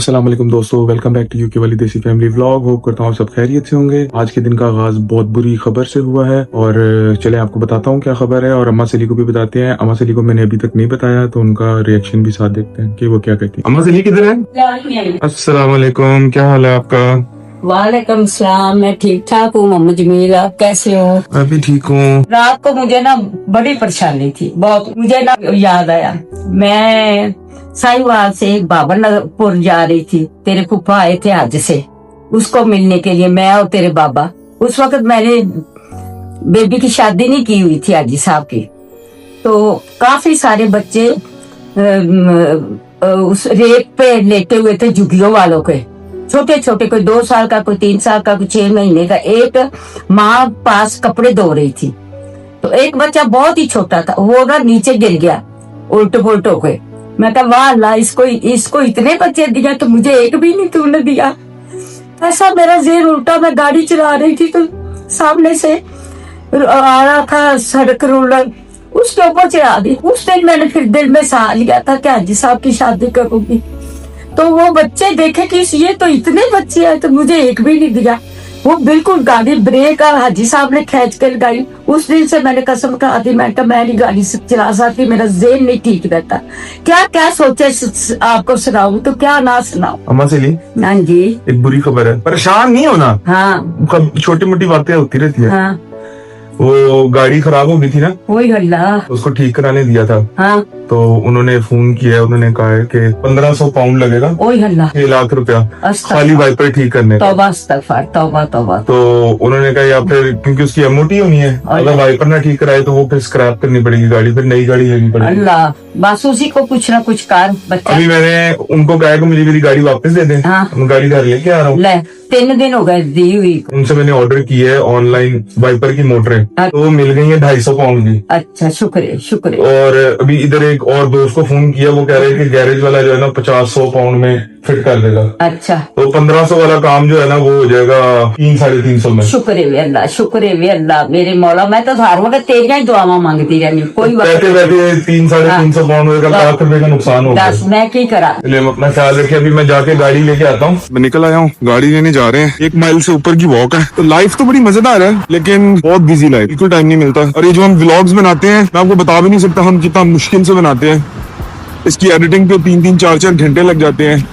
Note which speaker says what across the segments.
Speaker 1: अस्सलाम वालेकुम दोस्तों, वेलकम बैक टू यूके वाली देसी फैमिली व्लॉग। होप करता हूँ सब खैरियत से होंगे। आज के दिन का आगाज बहुत बुरी खबर से हुआ है और चले आपको बताता हूँ क्या खबर है और अम्मा सली को भी बताते हैं। अम्मा सली को मैंने अभी तक नहीं बताया तो उनका रिएक्शन भी साथ देखते हैं कि वो क्या कहती है। अम्मा सली किधर है? अस्सलाम वालेकुम, क्या हाल है आपका?
Speaker 2: वालेकुम सलाम, मैं ठीक ठाक हूँ। मोहम्मद जमील, आप कैसे हो?
Speaker 1: मैं भी ठीक हूँ।
Speaker 2: रात को मुझे ना बड़ी परेशानी थी, बहुत मुझे ना याद आया। मैं साहिवाल से बाबरपुर जा रही थी, तेरे फूफा आए थे हज से, उसको मिलने के लिए, मैं और तेरे बाबा। उस वक्त मैंने बेबी की शादी नहीं की हुई थी हाजी साहब की, तो काफी सारे बच्चे उस रेत पे लेटे हुए थे, झुग्गियों वालों के, छोटे छोटे, कोई 2 साल का, कोई 3 साल का, कोई 6 महीने का। एक माँ पास कपड़े धो रही थी, तो एक बच्चा बहुत ही छोटा था, वो ना नीचे गिर गया उल्ट पुल्ट होके। मैं कहा वाह अल्लाह, इसको इतने बच्चे दिया तो मुझे एक भी नहीं तूने दिया। ऐसा मेरा ज़हन उल्टा। मैं गाड़ी चला रही थी तो सामने से आ रहा था सड़क रोलर, उसके ऊपर चढ़ा दी। उस दिन मैंने फिर दिल में सा लिया था कि हाजी साहब की शादी करूंगी। तो वो बच्चे देखे कि ये तो इतने बच्चे हैं, तो मुझे एक भी नहीं दिया। वो बिल्कुल गाड़ी ब्रेक और हाजी साहब ने खींच कर गाड़ी। उस दिन से मैंने कसम खा दी, मैं नहीं गाड़ी से चला सकती, मेरा ज़हन नहीं ठीक रहता। क्या क्या सोचे आपको सुनाऊं तो क्या ना सुनाऊं।
Speaker 1: अम्मा सली,
Speaker 2: हाँ जी,
Speaker 1: एक बुरी खबर है, परेशान नहीं होना।
Speaker 2: हाँ
Speaker 1: छोटी मोटी बातें होती रहती है।
Speaker 2: हाँ,
Speaker 1: वो गाड़ी खराब हो गई थी ना,
Speaker 2: वही अल्लाह।
Speaker 1: उसको ठीक कराने दिया था।
Speaker 2: हाँ,
Speaker 1: तो उन्होंने फोन किया, उन्होंने कहा है कि 1500 पाउंड लगेगा,
Speaker 2: वही अल्लाह,
Speaker 1: 6 लाख रुपया
Speaker 2: अस्तगफुर।
Speaker 1: खाली वाइपर ठीक करने का।
Speaker 2: तौबा अस्तगफुर, तौबा तौबा।
Speaker 1: तो उन्होंने कहा या फिर क्योंकि उसकी एमओटी होनी है, अगर वाइपर ना ठीक कराए तो वो फिर स्क्रैप करनी पड़ेगी गाड़ी, फिर नई गाड़ी लेनी पड़ेगी।
Speaker 2: अल्लाह, बस उसी को कुछ ना कुछ कर बच्चा।
Speaker 1: अभी मैंने उनको कहा कि मुझे मेरी गाड़ी वापस दे दें।
Speaker 2: हाँ।
Speaker 1: मैं गाड़ी घर लेके आ रहा हूँ।
Speaker 2: ले 3 दिन हो गए दी हुई।
Speaker 1: उनसे मैंने ऑर्डर की है ऑनलाइन वाइपर की मोटरें, तो वो मिल गई है 250 पाउंड की।
Speaker 2: अच्छा, शुक्रिया शुक्रिया।
Speaker 1: और अभी इधर एक और दोस्त को फोन किया, वो कह रहे हैं कि गैरेज वाला जो है ना 50-100 पाउंड में फिट कर देगा।
Speaker 2: अच्छा,
Speaker 1: तो 1500 वाला काम जो है ना वो हो जाएगा 300-350 में।
Speaker 2: शुक्रिया अल्लाह, शुक्रिया अल्लाह, मेरे मौला। मैं तो हर वक्त तेरिया ही दुआवां मांगती रहनी, कोई
Speaker 1: बैठे बैठे 300-350 पाउंड का लाख रुपए का नुकसान हो गया।
Speaker 2: दस मैं की करा।
Speaker 1: चलिए हम अपना ख्याल रखिए। अभी मैं जाके गाड़ी लेके आता हूँ। मैं निकल आया हूँ, गाड़ी लेने जा रहे हैं। 1 माइल से ऊपर की वॉक है। तो लाइफ तो बड़ी मजेदार है, लेकिन बहुत बिजी लाइफ, बिल्कुल टाइम नहीं मिलता। और ये जो हम व्लॉग्स बनाते हैं, मैं आपको बता भी नहीं सकता हम कितना मुश्किल से बनाते हैं। इसकी एडिटिंग पे 3-3, 4-4 घंटे लग जाते हैं।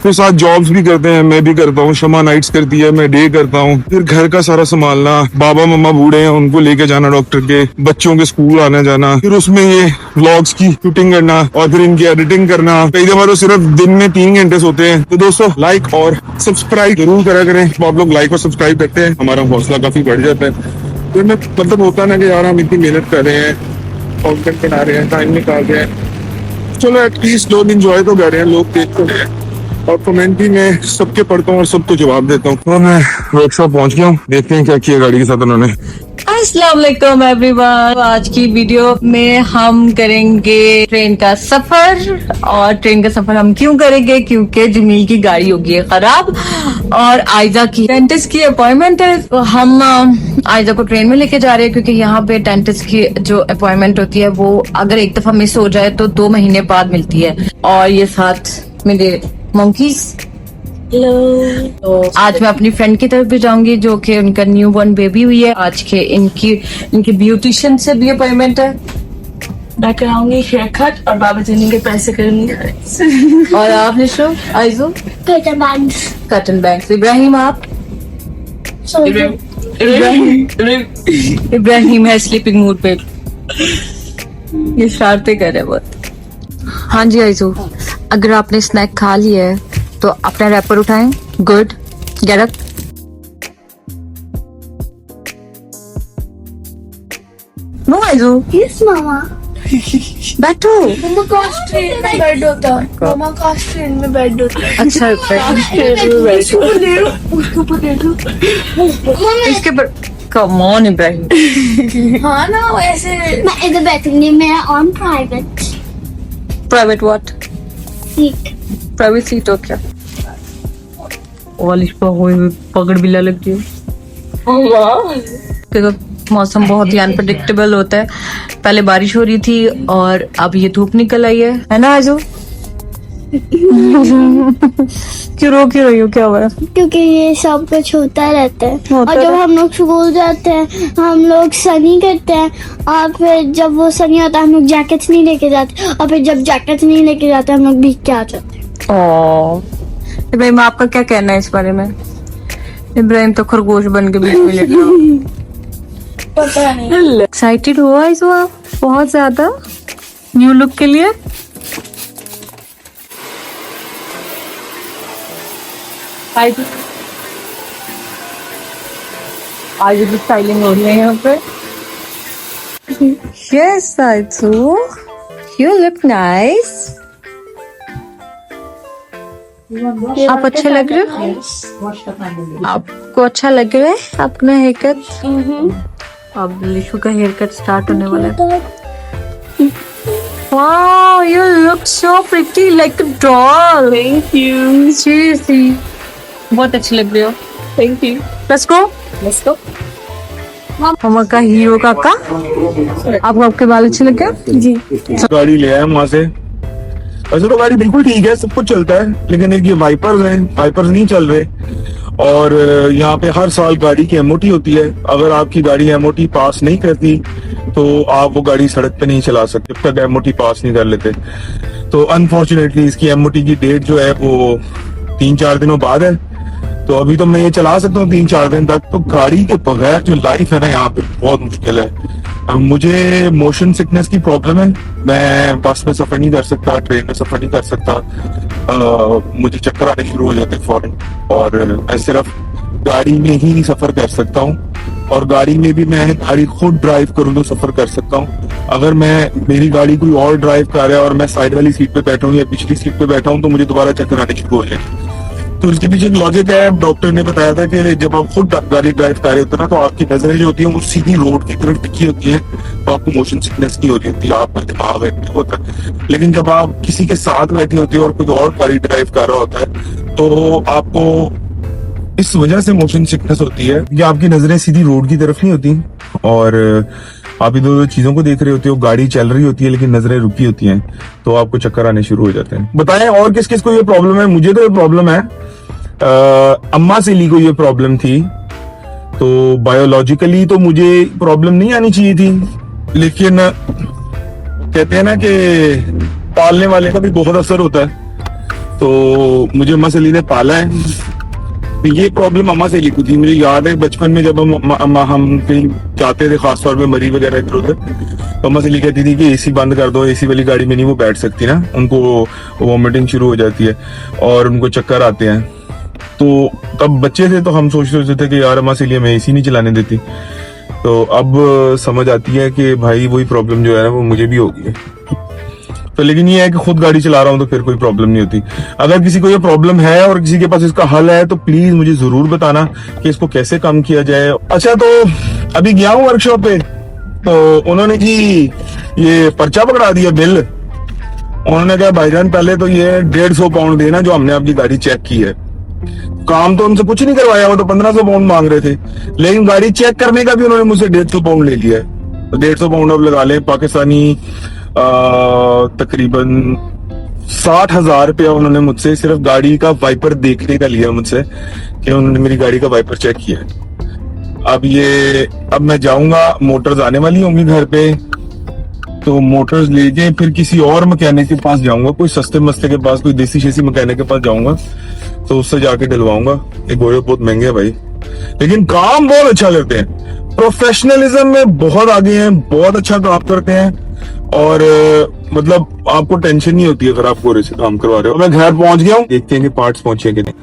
Speaker 1: फिर साथ जॉब्स भी करते हैं, मैं भी करता हूँ, शमा नाइट्स करती है, मैं डे करता हूँ। फिर घर का सारा संभालना, बाबा मम्मा बूढ़े हैं उनको लेके जाना डॉक्टर के, बच्चों के स्कूल आना जाना, फिर उसमें ये व्लॉग्स की शूटिंग करना और फिर इनकी एडिटिंग करना। कई दफा तो सिर्फ दिन में 3 घंटे सोते हैं। तो दोस्तों लाइक और सब्सक्राइब जरूर करा करें। तो आप लोग लाइक और सब्सक्राइब करते हैं, हमारा हौसला काफी बढ़ जाता है। फिर मतलब होता ना कि यार हम इतनी मेहनत कर रहे हैं, कॉन्टेंट बना रहे हैं, टाइम निकाल रहे हैं, चलो एटलीस्ट लोग इंजॉय तो कर रहे हैं, लोग देख तो रहे हैं। और कमेंट भी मैं सबके पढ़ता हूँ और सबको जवाब देता हूँ। तो मैं वर्कशॉप पहुंच गया हूँ, देखते हैं क्या किया गाड़ी के साथ उन्होंने।
Speaker 3: अस्सलाम वालेकुम एवरीवन। आज की वीडियो में हम करेंगे ट्रेन का सफर। और ट्रेन का सफर हम क्यों करेंगे? क्योंकि जमील की गाड़ी होगी है खराब और आयजा की डेंटिस्ट की अपॉइंटमेंट है। तो हम आयजा को ट्रेन में लेके जा रहे हैं, क्योंकि यहाँ पे डेंटिस्ट की जो अपॉइंटमेंट होती है वो अगर एक दफा मिस हो जाए तो 2 महीने बाद मिलती है। और ये साथ मेरे मंकीज। तो आज मैं अपनी फ्रेंड की तरफ भी जाऊंगी जो कि उनका न्यू बॉर्न बेबी हुई है। आज के इनकी ब्यूटिशियन से भी अपॉइंटमेंट है।
Speaker 4: मैं कराऊंगी हेयर कट और बाबा जी के पैसे करूंगी।
Speaker 3: और आपने शो आइजो कटन बैंक्स। इब्राहिम आप? इब्राहिम है स्लीपिंग मूड पे, ये शरारतें कर रहे बहुत। हाँ जी आइजो, अगर आपने स्नैक खा लिया है तो अपना रैपर उठाएं। Good, get up. नो आइजो।
Speaker 4: यस मामा।
Speaker 3: बैठो।
Speaker 4: मामा कास्ट ट्रेन में बेड होता है। मामा कास्ट ट्रेन में बेड होता है।
Speaker 3: अच्छा
Speaker 4: उसके ऊपर दे दो।
Speaker 3: इसके पर कम ऑन इब्राहिम।
Speaker 4: हाँ ना वैसे।
Speaker 5: मैं इधर बैठूंगी, मैं on private
Speaker 3: private what?
Speaker 5: Seat.
Speaker 3: Private seat हो क्या? वालिश पकड़ बिल्ला लगती है। क्योंकि मौसम बहुत ही अनप्रडिक्टेबल होता है। पहले बारिश हो रही थी और अब ये धूप निकल आई है ना आजो? क्यों रही हो, क्या हुआ?
Speaker 5: क्योंकि ये सब कुछ होता रहता है।
Speaker 3: होता
Speaker 5: और जब
Speaker 3: रह-
Speaker 5: हम लोग स्कूल जाते हैं हम लोग सनी करते हैं, और फिर जब वो सनी होता है हम लोग जैकेट्स नहीं लेके जाते, और फिर जब जैकेट्स नहीं लेके जाते हम लोग भीग के आ जाते हैं।
Speaker 3: इब्राहिम, आपका क्या कहना है इस बारे में? इब्राहिम तो खरगोश बन के बीच में लेटा हुआ।
Speaker 4: पता नहीं।
Speaker 3: एक्साइटेड हुआ इस बार बहुत ज्यादा न्यू लुक के लिए। आज भी स्टाइलिंग हो रही है यहाँ पे। यस साइसू, यू लुक नाइस। आप अच्छे लग रहे हो? आपको अच्छा लग रहा है अपना हेयर कट? अब लिशु का हेयर कट स्टार्ट होने वाला है। Wow, you look so pretty like a doll.
Speaker 4: Thank you.
Speaker 3: Seriously, बहुत अच्छी लग रही हो।
Speaker 4: Thank you.
Speaker 3: Let's go.
Speaker 4: Let's go.
Speaker 3: मम्मा का हीरो काका, आपको आपके बाल अच्छे लग गए? जी।
Speaker 1: गाड़ी ले आया वहां से। वैसे तो गाड़ी बिल्कुल ठीक है, सब कुछ चलता है, लेकिन एक ये वाइपर्स हैं, वाइपर्स नहीं चल रहे। और यहाँ पे हर साल गाड़ी की एमओटी होती है। अगर आपकी गाड़ी एमओटी पास नहीं करती तो आप वो गाड़ी सड़क पे नहीं चला सकते जब तक एमओटी पास नहीं कर लेते। तो अनफॉर्चुनेटली इसकी एमओटी की डेट जो है वो 3-4 दिनों बाद है। तो अभी तो मैं ये चला सकता हूँ 3-4 दिन तक। तो गाड़ी के बगैर जो लाइफ है ना यहाँ पे बहुत मुश्किल है। अब मुझे मोशन सिकनेस की प्रॉब्लम है, मैं बस में सफर नहीं कर सकता, ट्रेन में सफर नहीं कर सकता। मुझे चक्कर आने शुरू हो जाते हैं फौरन, और मैं सिर्फ गाड़ी में ही सफर कर सकता हूँ। और गाड़ी में भी मैं गाड़ी खुद ड्राइव करूँ तो सफर कर सकता हूँ। अगर मेरी गाड़ी कोई और ड्राइव कर रहा है और मैं साइड वाली सीट पे बैठा हूँ या पिछली सीट पे बैठा हूँ तो मुझे दोबारा चक्कर आने शुरू हो जाएंगे। तो इसके पीछे एक लॉजिक है। डॉक्टर ने बताया था कि जब आप खुद गाड़ी ड्राइव कर रहे होते हैं ना तो आपकी नजरें जो होती है वो सीधी रोड की तरफ टिकी होती है, तो आपको मोशन सिकनेस नहीं हो रही होती, आपका दिमाग एक्टिव होता है। लेकिन जब आप किसी के साथ बैठे होते हैं और कोई और गाड़ी ड्राइव कर रहा होता है तो आपको इस वजह से मोशन सिकनेस होती है कि आपकी नजरें सीधी रोड की तरफ नहीं होती और आप इधर उधर चीजों को देख रहे होते हो। गाड़ी चल रही होती है लेकिन नजरें रुकी होती हैं, तो आपको चक्कर आने शुरू हो जाते हैं। बताएं और किस किस को ये प्रॉब्लम है? मुझे तो ये प्रॉब्लम है, अम्मा सेली को ये प्रॉब्लम थी। तो बायोलॉजिकली तो मुझे प्रॉब्लम नहीं आनी चाहिए थी, लेकिन कहते हैं ना कि पालने वाले का भी बहुत असर होता है। तो मुझे अम्मा सेली ने पाला है, तो ये प्रॉब्लम अम्मा सेली को थी। मुझे याद है बचपन में जब हम कहीं जाते थे, खासतौर पे मरी वगैरह इधर उधर, तो अम्मा सेली कहती थी कि एसी बंद कर दो, एसी वाली गाड़ी में नहीं वो बैठ सकती ना, उनको वॉमिटिंग शुरू हो जाती है और उनको चक्कर आते हैं। तो तब बच्चे थे तो हम सोचते थे कि यार अम्मा सेली हमें एसी नहीं चलाने देती। तो अब समझ आती है कि भाई वही प्रॉब्लम जो है ना वो मुझे भी होगी है। तो लेकिन ये है कि खुद गाड़ी चला रहा हूं तो फिर कोई प्रॉब्लम नहीं होती। अगर किसी को ये प्रॉब्लम है और किसी के पास इसका हल है तो प्लीज मुझे जरूर बताना कि इसको कैसे कम किया जाए। अच्छा, तो अभी गया हूँ वर्कशॉप पे, तो उन्होंने जी ये पर्चा पकड़ा दिया, बिल। उन्होंने कहा भाईजान पहले तो ये 150 पाउंड देना जो हमने आपकी गाड़ी चेक की है। काम तो उनसे कुछ नहीं करवाया, वो तो 1500 पाउंड मांग रहे थे, लेकिन गाड़ी चेक करने का भी उन्होंने मुझसे 150 पाउंड ले लिया है। तो 150 पाउंड अब लगा ले पाकिस्तानी तकरीबन 60,000 रुपया उन्होंने मुझसे सिर्फ गाड़ी का वाइपर देखने का लिया मुझसे, कि उन्होंने मेरी गाड़ी का वाइपर चेक किया। अब मैं जाऊंगा, मोटर्स आने वाली होंगी घर पे, तो मोटर्स ले जाए, फिर किसी और मैकेनिक के पास जाऊंगा, कोई सस्ते मस्ते के पास, कोई देसी शेसी मैकेनिक के पास जाऊंगा, तो उससे जाके डलवाऊंगा। ये घोड़े बहुत महंगे हैं भाई, लेकिन काम बहुत अच्छा करते हैं। प्रोफेशनलिज्म में बहुत आगे हैं, बहुत अच्छा काम करते हैं, और मतलब आपको टेंशन नहीं होती अगर आप घोड़े से काम करवा रहे हो। मैं घर पहुंच गया हूँ, देखते हैं कि पार्ट्स पहुंचे कि नहीं।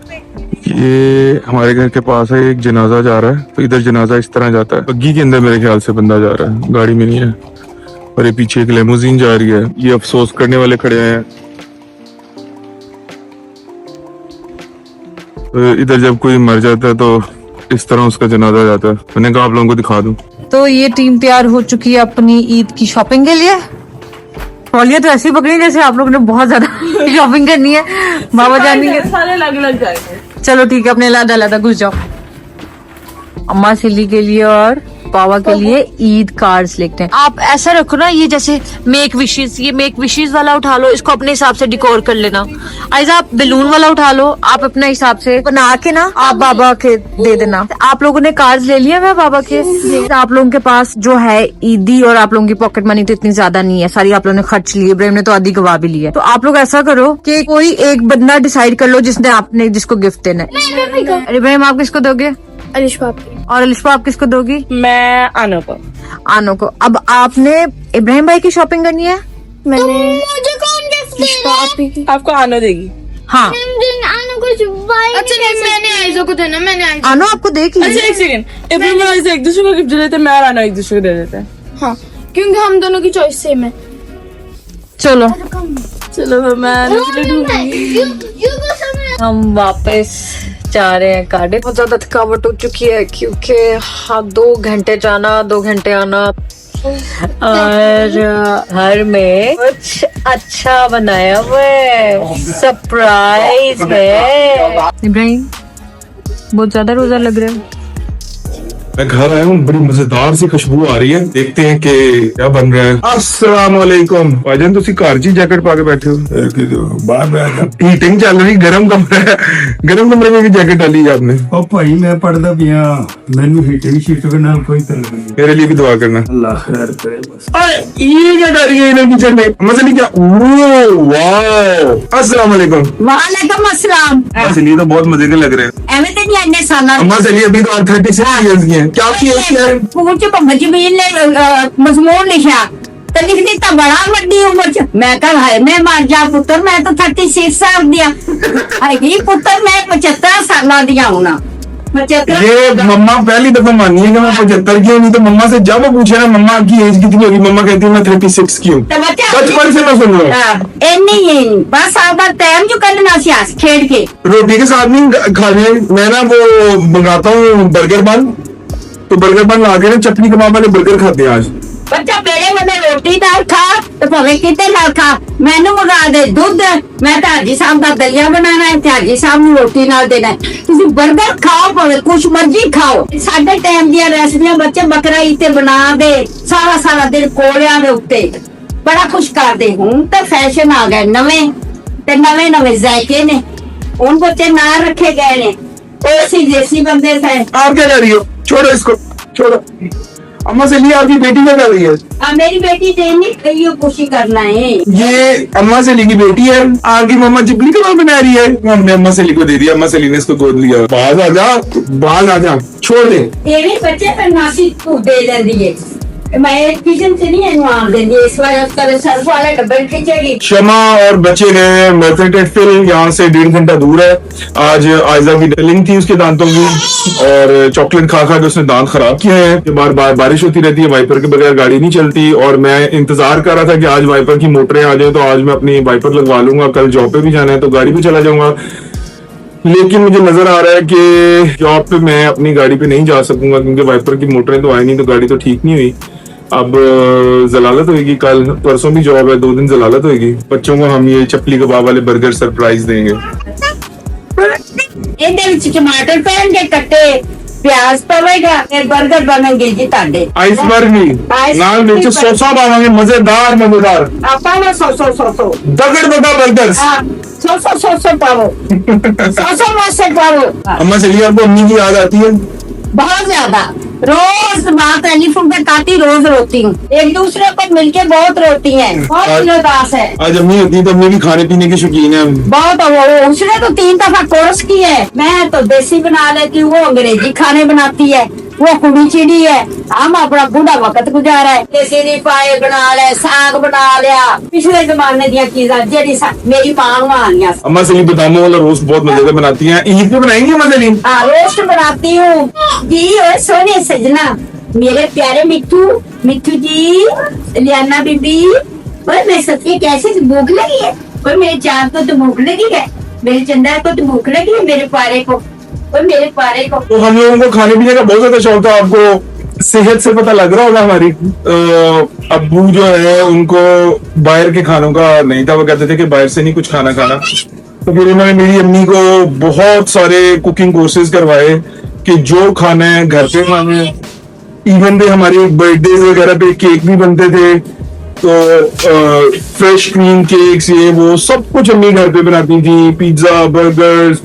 Speaker 1: ये हमारे घर के पास है, एक जनाजा जा रहा है, तो इधर जनाजा इस तरह जाता है, बग्गी के अंदर मेरे ख्याल से बंदा जा रहा है, गाड़ी में नहीं है। और ये पीछे एक लेमोजीन जा रही है, ये अफसोस करने वाले खड़े हैं। तो इधर जब कोई मर जाता है तो इस तरह उसका जनाजा जाता है। मैंने कहा आप लोगों को दिखा दूं।
Speaker 3: तो ये टीम तैयार हो चुकी है अपनी ईद की शॉपिंग के लिए। ट्रॉलियां तो ऐसी पकड़ी जैसे आप लोगों ने बहुत ज्यादा शॉपिंग करनी है। बाबा जानी के
Speaker 4: सारे अलग अलग जाएंगे।
Speaker 3: चलो ठीक है, अपने लादा लादा घुस जाओ। अम्मा सिली के लिए और बाबा के लिए ईद कार्ड्स लिखते हैं। आप ऐसा रखो ना, ये जैसे मेक विशेस, ये मेक विशेस वाला उठा लो, इसको अपने हिसाब से डिकोर कर लेना। आइजा आप बैलून वाला उठा लो, आप अपने हिसाब से बना के ना आप बाबा के दे देना। आप लोगों ने कार्ड्स ले लिए मैं बाबा के? आप लोगों के पास जो है ईदी और आप लोगों की पॉकेट मनी तो इतनी ज्यादा नहीं है, सारी आप लोगों ने खर्च ली, इब्राहिम ने तो आधी गवा भी ली है। तो आप लोग ऐसा करो कि कोई एक बंदा डिसाइड कर लो जिसने आपने जिसको गिफ्ट देना है। इब्राहिम आप किसको दोगे?
Speaker 5: अलिशा आपकी।
Speaker 3: और अलिशा आप किसको दोगी?
Speaker 4: मैं आनो को।
Speaker 3: आनो को। अब आपने इब्राहिम भाई की शॉपिंग करनी है।
Speaker 5: मैंने मुझे कौन गिफ्ट देगा?
Speaker 4: आपको आनो देगी।
Speaker 3: हाँ
Speaker 5: आनो को अच्छा नहीं, मैंने आइजो को देना, मैंने आइजो।
Speaker 3: आनो आपको देख
Speaker 4: अच्छा एक सेकंड, इब्राहिम और आइजा एक दूसरे को गिफ्ट दे देते हैं, मैं और आनो एक दूसरे को दे देते हैं।
Speaker 5: हाँ, क्योंकि हम दोनों की चॉइस सेम है।
Speaker 3: चलो
Speaker 4: चलो तो मैं आनो के लिए ढूंढूंगी।
Speaker 3: हम वापस जा रहे हैं कार्डिफ। बहुत ज्यादा थकावट हो चुकी है क्योंकि हाँ 2 घंटे जाना 2 घंटे आना, और घर में कुछ अच्छा बनाया हुआ है, सरप्राइज है। इब्राहिम बहुत ज्यादा रोजा लग रहा है।
Speaker 1: मैं घर आया हूँ, बड़ी मजेदार सी खुशबू आ रही है, देखते हैं कि क्या बन रहा है। अस्सलाम वालेकुम भाईजान, तुसी घर ची जैकेट पा के बैठे हो?
Speaker 6: बाहर बैठा
Speaker 1: हीटिंग चल रही, गर्म कमरा है, गर्म कमरे में भी जैकेट डाली है आपने?
Speaker 6: ओ भाई मैं पढ़दा पिया, मैनू हीटिंग शीट के नाल कोई तलक नहीं।
Speaker 1: मेरे लिए भी दुआ करना।
Speaker 6: अल्लाह खैर करे बस।
Speaker 1: ये क्या कर रही है इन्हें किचन में? मसली क्या? वाह, अस्सलाम वालेकुम।
Speaker 2: वालेकुम अस्सलाम।
Speaker 1: मसली तो बहुत मजे के लग रहे हैं।
Speaker 2: एवं तो नहीं अन्य साला
Speaker 1: अम्मा चलिए अभी तो 36 इयर्स की हैं। क्या किया है?
Speaker 2: फोन च भंग जमीन ने मजमून लिखा तो लिख दिता बड़ा वड्डी उम्र च। मैं कहा हाय मैं मर जा पुत्र, मैं तो 36 साल दिया। हाय पुत्र मैं 75 साल दिया हूं ना। 75
Speaker 1: ये मम्मा पहली दफा मानी है कि मैं 75 की हूँ, नहीं तो मम्मा से जब वो पूछे ना मम्मा की एज कितनी होगी, मम्मा कहती है मैं 36 की हूँ।
Speaker 2: तो बच्चा
Speaker 1: बचपन से मैं सुन रहा हूँ।
Speaker 2: नहीं बस आपका टाइम जो करना सी आज खेल के
Speaker 1: रोटी के साथ नहीं खाने, मैं ना वो मंगाता हूँ बर्गर बन, तो बर्गर बन ला के ना चटनी कबाब वाले बर्गर खाते हैं आज।
Speaker 2: बच्चा मेरे मैंने रोटी दाल खा तो भावे कितने नाल खा, मैनू मंगा दे दूध, मैं तो हाजी साहब का दलिया बनाना है, हाजी साहब ਨੂੰ रोटी नाल देना है। तुसी बर्गर खाओ भावे कुछ मर्जी खाओ। साडे टाइम दी रेसिपियां बच्चे बकरा ईते बना दे सारा सारा दिन कोलियां दे उत्ते बड़ा कुछ कर दे। हुण तो फैशन आ गए नवे ते नवे नवे जायके ने, उन बच्चे ना रखे गए ने। ऐसी देसी बंदे थे।
Speaker 1: आप क्या कर रही हो? छोड़ो इसको, छोड़ो। अम्मा से लिए आपकी बेटी क्या कर रही है?
Speaker 2: मेरी बेटी देनी कहियो खुशी करना है।
Speaker 1: ये अम्मा से की बेटी है, आपकी मम्मा चिपली कबाब बना रही है, हमने अम्मा से को दे दिया, अम्मा से ने इसको गोद लिया। बाहर आ जा, बाहर आ जा, छोड़ दे।
Speaker 2: ये भी बच्चे पर नासी तू दे देंदी है, मैं किचन से नहीं अनुमान देंदी, इस बार उसका सर्फ वाला डब्बे खींचेगी।
Speaker 1: शमा और बच्चे गए मेथेटेफिल, यहाँ से 1.5 घंटा दूर है। आज आयजा की डलिंग थी उसके दांतों की, और चॉकलेट खा खा के उसने दांत खराब किए हैं। बार बार बारिश होती रहती है, वाइपर के बगैर गाड़ी नहीं चलती, और मैं इंतजार कर रहा था कि आज वाइपर की मोटरें आ जाए तो आज मैं अपनी वाइपर लगवा लूंगा, कल जॉब पे भी जाना है तो गाड़ी पे चला जाऊंगा। लेकिन मुझे नजर आ रहा है कि जॉब पे मैं अपनी गाड़ी पे नहीं जा सकूंगा क्योंकि वाइपर की मोटरें तो आई नहीं, तो गाड़ी तो ठीक नहीं हुई। अब जलालत होगी, कल परसों भी जॉब है, 2 दिन जलालत होगी। बच्चों को हम ये चपली कबाब वाले बर्गर सरप्राइज देंगे।
Speaker 2: ਇਹਦੇ ਵਿੱਚ टमाटर ਪੈਣਗੇ ਕੱਟੇ, प्याज पवेगा, फिर बर्गर बनेंगे जी ताडे।
Speaker 1: आइसबर्ग भी नाल नीचे सोसा पावांगे, मजेदार मजेदार।
Speaker 2: आपा ना सो
Speaker 1: दगड़ बगा बर्गर।
Speaker 2: सो पावो सो पावो।
Speaker 1: अम्मा से आपको अम्मी की याद आती है?
Speaker 2: बहुत ज्यादा। रोज बात टेलीफोन पे काटी रोज रोती हूँ, एक दूसरे को मिलके बहुत रोती हैं, बहुत दिलदास है।
Speaker 1: आज अम्मी होती तो अम्मी भी खाने पीने की शौकीन है।
Speaker 2: बहुत वो उसने तो 3 दफा कोर्स की है, मैं तो देसी बना लेती हूँ, वो अंग्रेजी खाने बनाती है, वो कुड़ी चिड़ी है। हम अपना बूढ़ा वक्त गुजारा है, देसी दी पाए बना ले, साग बना लिया, पिछले जमाने दी चीज़ां जेडी मेरी मां आनिया।
Speaker 1: अम्मा से बादामों वाला रोस्ट बहुत मजे का बनाती हैं, ईद पे बनाएंगे अम्मा से?
Speaker 2: हाँ रोस्ट बनाती हूँ जी। और सोने सजना मेरे प्यारे मिट्टू जी, लियाना बीबी, और मैं सच्ची कैसे भूख लगी है, और मेरे चांद को तो भूख लगी है, मेरे चंदा को तो भूख लगी है, मेरे पारे को और मेरे पारे को। तो
Speaker 1: हम लोगों को खाने पीने का बहुत ज्यादा शौक था, आपको सेहत से पता लग रहा होगा हमारी। अब्बू जो है उनको बाहर के खानों का नहीं था, वो कहते थे कि बाहर से नहीं कुछ खाना, तो फिर उन्होंने मेरी अम्मी को बहुत सारे कुकिंग कोर्सेज करवाए कि जो खाना है घर पे खाना है, इवन दे हमारे बर्थडे वगैरह पे केक भी बनते थे, तो फ्रेश क्रीम केक्स ये वो सब कुछ अम्मी घर पे बनाती थी। पिज्जा, बर्गर्स,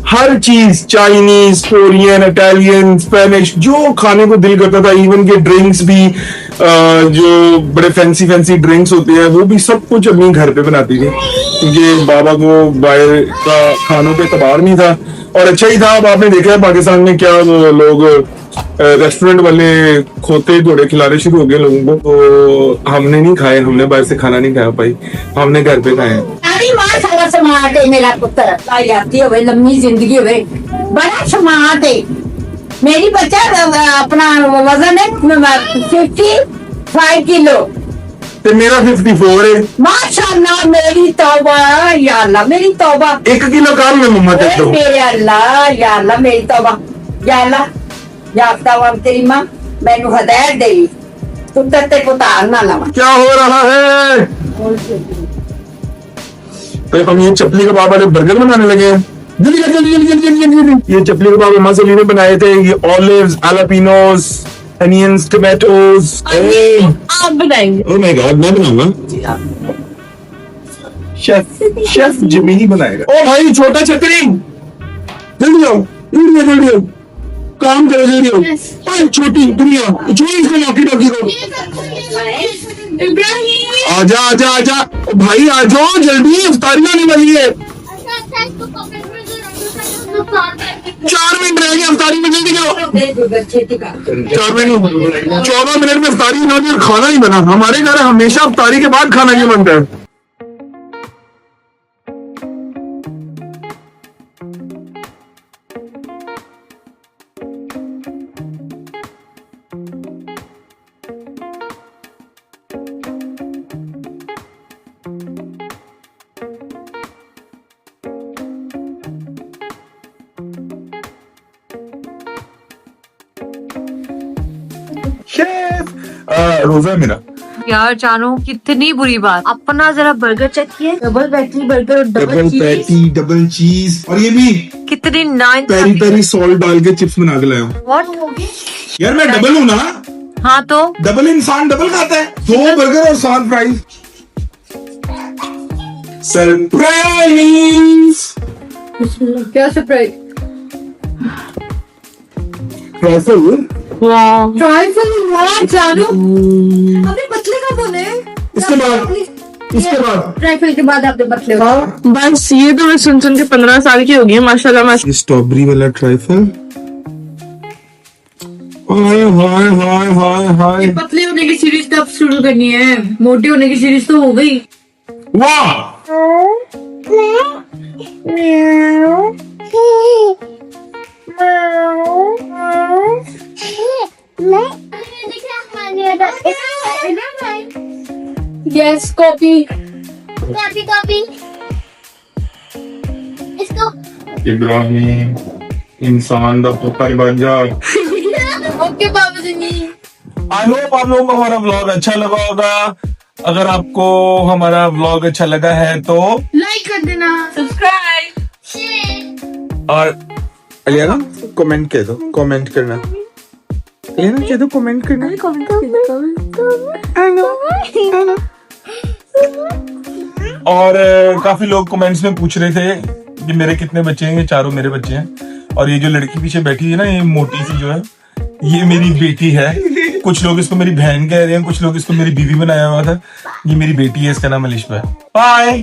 Speaker 1: हर चीज, चाइनीज, कोरियन, इटालियन, स्पेनिश, जो खाने को दिल करता था। इवन के ड्रिंक्स भी, जो बड़े फैंसी फैंसी ड्रिंक्स होते हैं वो भी सब कुछ अम्मी घर पे बनाती थी, क्योंकि बाबा को बाहर का खानों पे तबार नहीं था। और अच्छा ही था। अब आपने देखा है पाकिस्तान में क्या लोग रेस्टोरेंट वाले खोते घोड़े खिलाने शुरू हो गए लोगों को, तो हमने नहीं खाए, हमने बाहर से खाना नहीं खाया भाई, हमने घर पे खाए।
Speaker 2: सारी माँ सारा समाट है मेरा पुत्र, याती हो लंबी जिंदगी हो, बड़ा समाट है। मेरी बच्चा अपना वजन है 55 किलो,
Speaker 1: ते मेरा 54 है।
Speaker 2: माशाअल्लाह, मेरी तौबा या अल्लाह, मेरी तौबा।
Speaker 1: 1 किलो काम में मम्मा दे दो।
Speaker 2: मेरे अल्लाह या अल्लाह, मेरी तौबा या अल्लाह, या तौबा तेरी माँ मैनू हदायत देवी, तू ते को तार ना लवा।
Speaker 1: क्या हो रहा है? तो हम ये चपली कबाब वाले बर्गर बनाने लगे हैं। जल्दी कर, जल्दी जल्दी जल्दी जल्दी जल्दी। ये चपली कबाब अम्मा सली ने बनाए थे। ये ऑलिव्स, एलापिनोस, अनियंस, टमाटोज।
Speaker 3: आप बनाएंगे?
Speaker 1: ओह माय गॉड, मैं बनाऊंगा। शेफ जिमी ही बनाएगा। ओ भाई छोटा छतरी, जल्दी आओ, जल्दी आओ, जल्दी आओ, काम करो, जल्दी आओ। ओए छोटी दुनिया, छोड़ इसको, नौकी नौकी को। आजा आजा आजा भाई, आ जाओ जल्दी, इफ्तारी होने वाली है। 4 मिनट रह गए इफ्तारी में, जल्दी करो। 4 मिनट, 14 मिनट में इफ्तारी नहीं होती और खाना नहीं बना। हमारे घर हमेशा इफ्तारी के बाद खाना क्यों बनता है? शेफ रोजा है मेरा।
Speaker 3: यार जानो, कितनी बुरी बात। अपना जरा बर्गर चेक किए, डबल पैटी बर्गर और डबल चीज,
Speaker 1: डबल चीज, और ये भी
Speaker 3: कितनी नाइन
Speaker 1: पेरी पेरी सॉल्ट डाल के चिप्स बना के लाया हूँ।
Speaker 3: व्हाट?
Speaker 1: यार मैं डबल हूँ ना,
Speaker 3: हाँ तो
Speaker 1: डबल इंसान डबल खाता है। 2 बर्गर और 7 फ्राइज। सरप्राइज।
Speaker 3: क्या सरप्राइज?
Speaker 1: ट्राइफल।
Speaker 3: ट्राइफल जानो, अभी पतले का बोले।
Speaker 1: इसके बाद
Speaker 3: ट्राइफल के बाद आपने पतले हो।
Speaker 4: बस ये तो मैं सुन के 15 साल की हो गई माशाल्लाह।
Speaker 1: ये स्ट्रॉबेरी वाला ट्राइफल। हाय हाय हाय हाय हाय।
Speaker 3: पतले होने की सीरीज कब शुरू करनी है? मोटे होने की सीरीज तो हो गई।
Speaker 1: वाह,
Speaker 5: यस, कॉपी कॉपी। इसको
Speaker 1: इब्राहिम इंसान दा पुत्र बन जा।
Speaker 5: Okay Baba ji.
Speaker 1: I hope आप लोगों को हमारा व्लॉग अच्छा लगा होगा। अगर आपको हमारा व्लॉग अच्छा लगा है तो
Speaker 5: लाइक कर देना,
Speaker 3: सब्सक्राइब,
Speaker 5: शेयर।
Speaker 1: और अलियाना कमेंट कह दो, कमेंट करना। अलियाना कह दो कमेंट करना। और काफी लोग कमेंट्स में पूछ रहे थे कि मेरे कितने बच्चे हैं। ये 4 मेरे बच्चे हैं। और ये जो लड़की पीछे बैठी है ना, ये मोटी सी जो है, ये मेरी बेटी है। कुछ लोग इसको मेरी बहन कह रहे हैं, कुछ लोग इसको मेरी बीवी बनाया हुआ था। ये मेरी बेटी है, इसका नाम अलिशबा है। बाय।